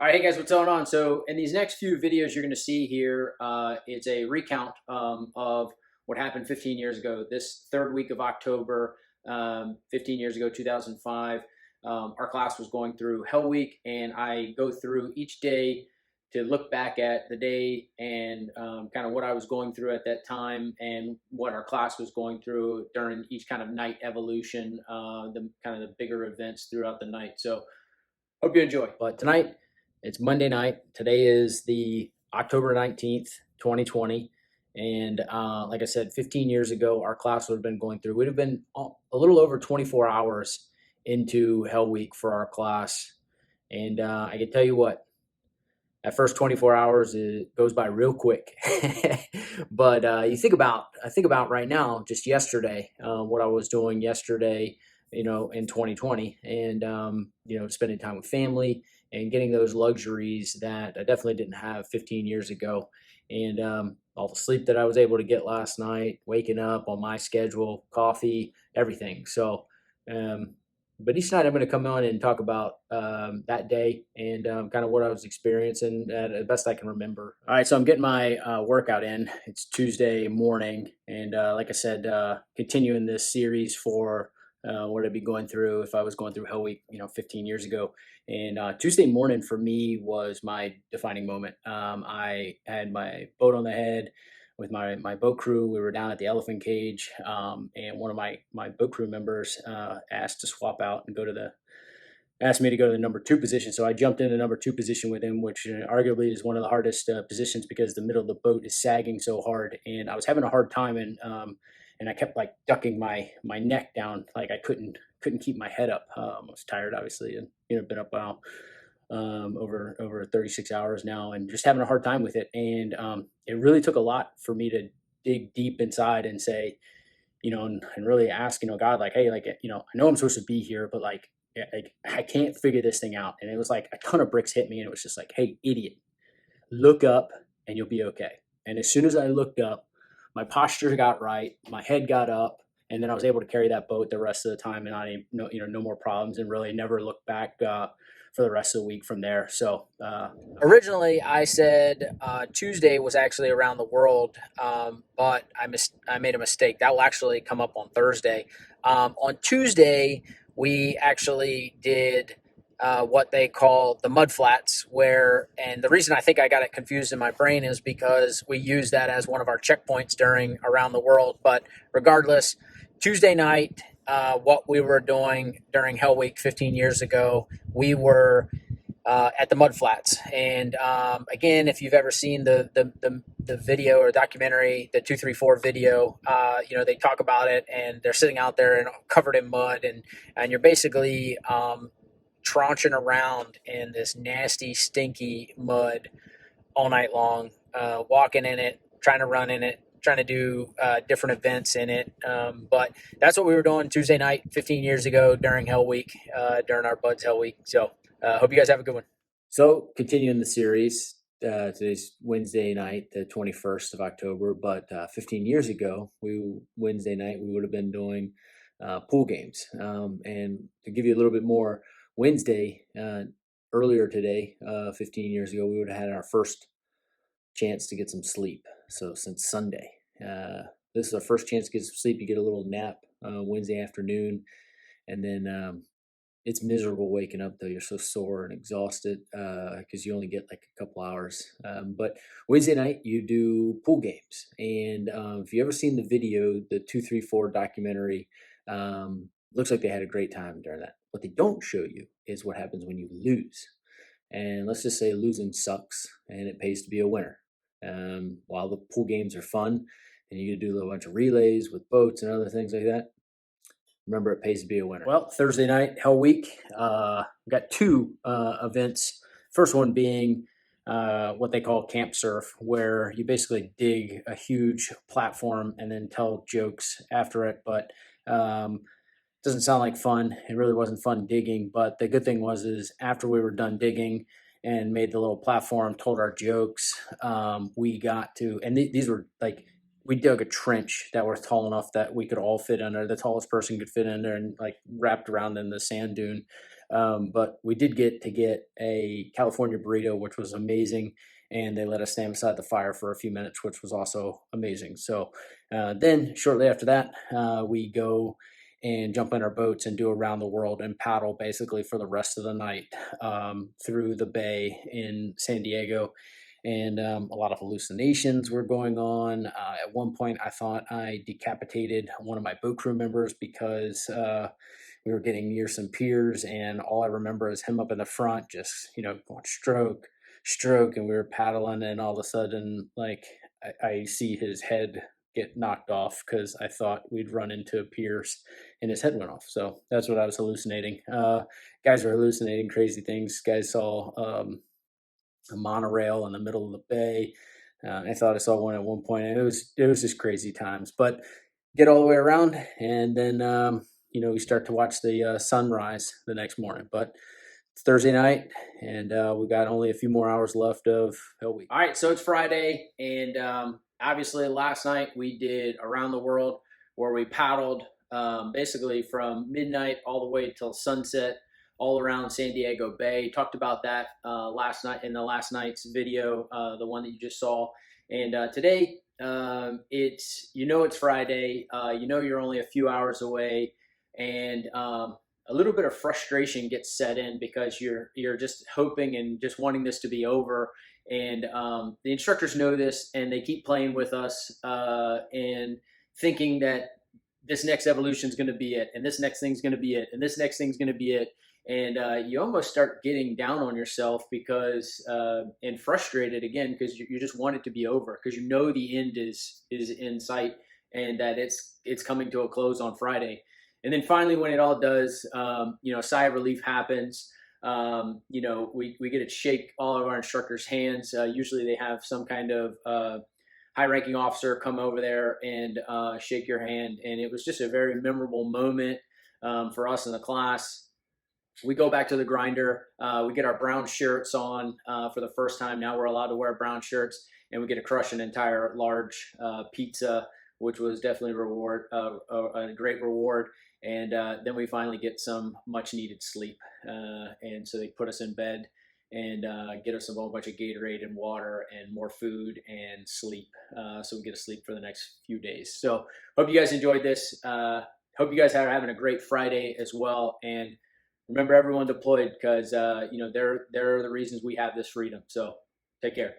All right, hey guys, what's going on? So in these next few videos you're going to see here, it's a recount of what happened 15 years ago. This third week of October, 15 years ago, 2005, our class was going through Hell Week, and I go through each day to look back at the day and kind of what I was going through at that time and what our class was going through during each kind of night evolution, the kind of the bigger events throughout the night. So hope you enjoy. But tonight, it's Monday night. Today is the October 19th, 2020. And like I said, 15 years ago, our class would have been going through, we'd have been a little over 24 hours into Hell Week for our class. And I can tell you what, that first 24 hours it goes by real quick. But I think about right now, just yesterday, what I was doing yesterday, in 2020, and spending time with family and getting those luxuries that I definitely didn't have 15 years ago. And all the sleep that I was able to get last night, waking up on my schedule, coffee, everything. So, but each night I'm going to come on and talk about that day and kind of what I was experiencing the best I can remember. All right, so I'm getting my workout in. It's Tuesday morning, and like I said, continuing this series for what I'd be going through if I was going through Hell Week, 15 years ago. And Tuesday morning for me was my defining moment. I had my boat on the head with my boat crew. We were down at the Elephant Cage, and one of my boat crew members asked to swap out and asked me to go to the number two position. So I jumped in the number two position with him, which arguably is one of the hardest positions because the middle of the boat is sagging so hard, and I was having a hard time, and I kept like ducking my neck down, like I couldn't keep my head up. I was tired, obviously, and been up now over 36 hours now, and just having a hard time with it. And it really took a lot for me to dig deep inside and say, and really ask, God, like, hey, like, I know I'm supposed to be here, but like, I can't figure this thing out. And it was like a ton of bricks hit me, and it was just like, hey, idiot, look up and you'll be okay. And as soon as I looked up, my posture got right, my head got up, and then I was able to carry that boat the rest of the time, and no more problems, and really never looked back for the rest of the week from there. So originally, I said Tuesday was actually around the world, but I made a mistake. That will actually come up on Thursday. On Tuesday, we actually did what they call the mud flats, and the reason I think I got it confused in my brain is because we use that as one of our checkpoints during around the world. But regardless, Tuesday night, what we were doing during Hell Week 15 years ago, we were at the mud flats. And again, if you've ever seen the video or documentary, the 234 video, they talk about it, and they're sitting out there and covered in mud, and you're basically tranching around in this nasty, stinky mud all night long, walking in it, trying to run in it, trying to do different events in it. But that's what we were doing Tuesday night, 15 years ago during Hell Week, during our Buds Hell Week. So hope you guys have a good one. So continuing the series, today's Wednesday night, the 21st of October, but 15 years ago, Wednesday night, we would have been doing pool games. And to give you a little bit more, Wednesday, earlier today, 15 years ago, we would have had our first chance to get some sleep. So since Sunday, this is our first chance to get some sleep. You get a little nap Wednesday afternoon, and then it's miserable waking up though. You're so sore and exhausted because you only get like a couple hours. But Wednesday night you do pool games, and if you ever seen the video, the 234 documentary, looks like they had a great time during that. What they don't show you is what happens when you lose. And let's just say losing sucks and it pays to be a winner. While the pool games are fun and you do a bunch of relays with boats and other things like that, remember, it pays to be a winner. Well, Thursday night, Hell Week, we got two events. First one being what they call camp surf, where you basically dig a huge platform and then tell jokes after it. But doesn't sound like fun. It really wasn't fun digging. But the good thing is after we were done digging and made the little platform, told our jokes, we got to, and these were like, we dug a trench that was tall enough that we could all fit under. The tallest person could fit in there, and like wrapped around in the sand dune. But we did get to get a California burrito, which was amazing. And they let us stand beside the fire for a few minutes, which was also amazing. So then shortly after that, we go and jump in our boats and do around the world and paddle basically for the rest of the night through the bay in San Diego. And a lot of hallucinations were going on. At one point, I thought I decapitated one of my boat crew members because we were getting near some piers, and all I remember is him up in the front, just going stroke, stroke, and we were paddling, and all of a sudden, like I see his head get knocked off because I thought we'd run into piers, and his head went off. So that's what I was hallucinating. Guys are hallucinating crazy things. Guys saw a monorail in the middle of the bay. I thought I saw one at one point, and it was just crazy times. But get all the way around, and then we start to watch the sunrise the next morning. But it's Thursday night, and we got only a few more hours left of Hell Week. All right, so it's Friday, and obviously last night we did Around the World, where we paddled basically from midnight all the way till sunset, all around San Diego Bay. Talked about that last night in the last night's video, the one that you just saw. And today, it's Friday. You're only a few hours away, and a little bit of frustration gets set in because you're just hoping and just wanting this to be over. And the instructors know this, and they keep playing with us and thinking that this next evolution is going to be it, and this next thing's going to be it, and this next thing's going to be it. And you almost start getting down on yourself because and frustrated again because you just want it to be over because the end is in sight and that it's coming to a close on Friday. And then finally, when it all does, a sigh of relief happens. We get to shake all of our instructors' hands. Usually they have some kind of high-ranking officer come over there and shake your hand. And it was just a very memorable moment for us in the class. We go back to the grinder. We get our brown shirts on for the first time. Now we're allowed to wear brown shirts, and we get to crush an entire large pizza, which was definitely a great reward. And then we finally get some much needed sleep. And so they put us in bed and get us a whole bunch of Gatorade and water and more food and sleep. So we get to sleep for the next few days. So hope you guys enjoyed this. Hope you guys are having a great Friday as well. And remember everyone deployed because, they're the reasons we have this freedom. So take care.